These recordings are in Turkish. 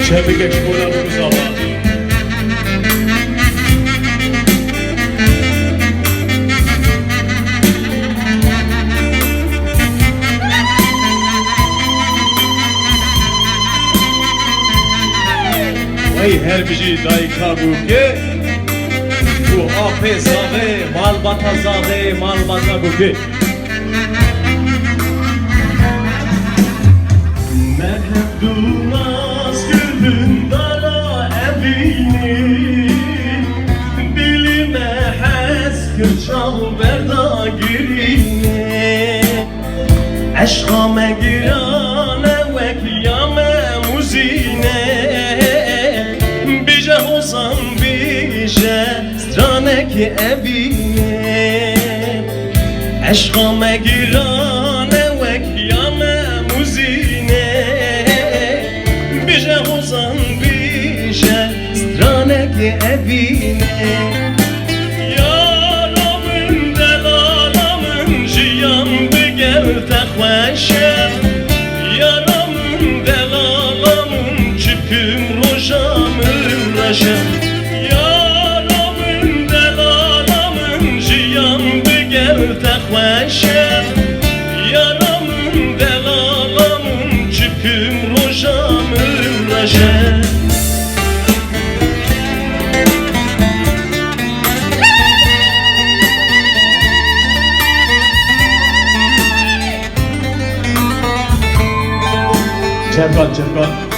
شبکه شکلان و مزابا وی هر بجی دای کابو که تو آب زاده مال باتا زاده مال باتا بو که merhep durmaz gülün dara evini dilime hezkir çal verda girine eşkame girane ve kıyame muzine bice olsam bice straneki evine eşkame girane ve kıyame muzine ki evine yaramın delalamın jiyan biger tekveşe yaramın delalamın çıkım rojamın raşe yaramın delalamın jiyan biger tekveşe yaramın delalamın çıkım rojamın raşe Çepkan, çepkan.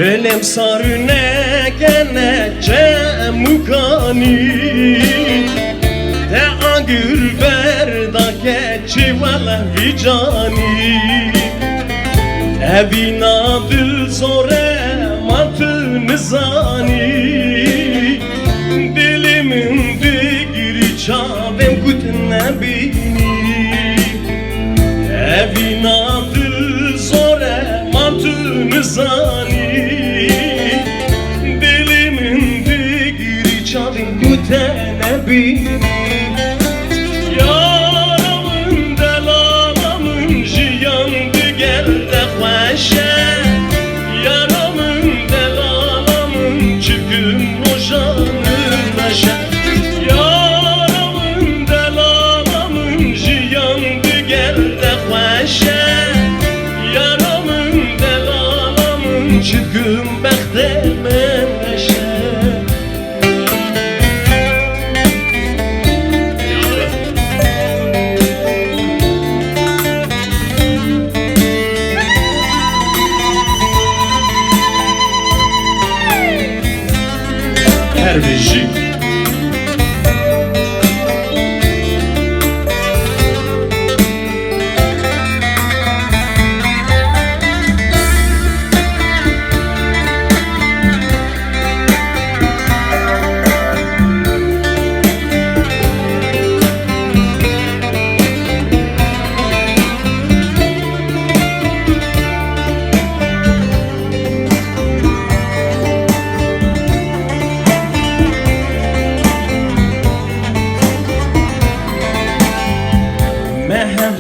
Dilim sarune gene cemukani de agür verda keçi vela vicani evina dil zore matı nizani dilimin digiri çavem kutne bini evina dil zore matı nizani yaramın delalamın jiyan diger tekveşe yaramın delalamın çıkım rojanın naşe yaramın delalamın jiyan diger tekveşe yaramın delalamın çıkım bektemen naşe Herveci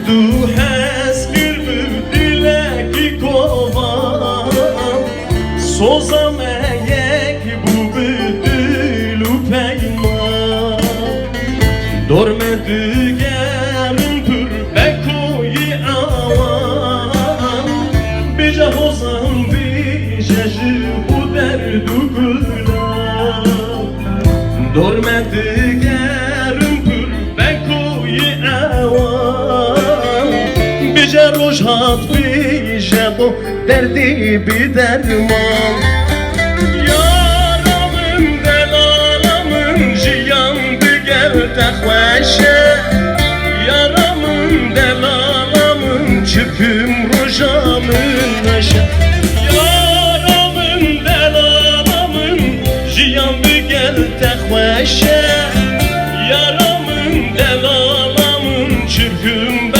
Du hezgir dileki kovan Sozam eyek bu büdül peyman Dormedi gerin pür bekoyi avan Bice hozan bice bu derdu gülan Dormedi gerin pür bekoyi avan Bice rojhat bice bu derdi bir derman Yaramın delalamın jiyan diger tekveşe Yaramın Bugün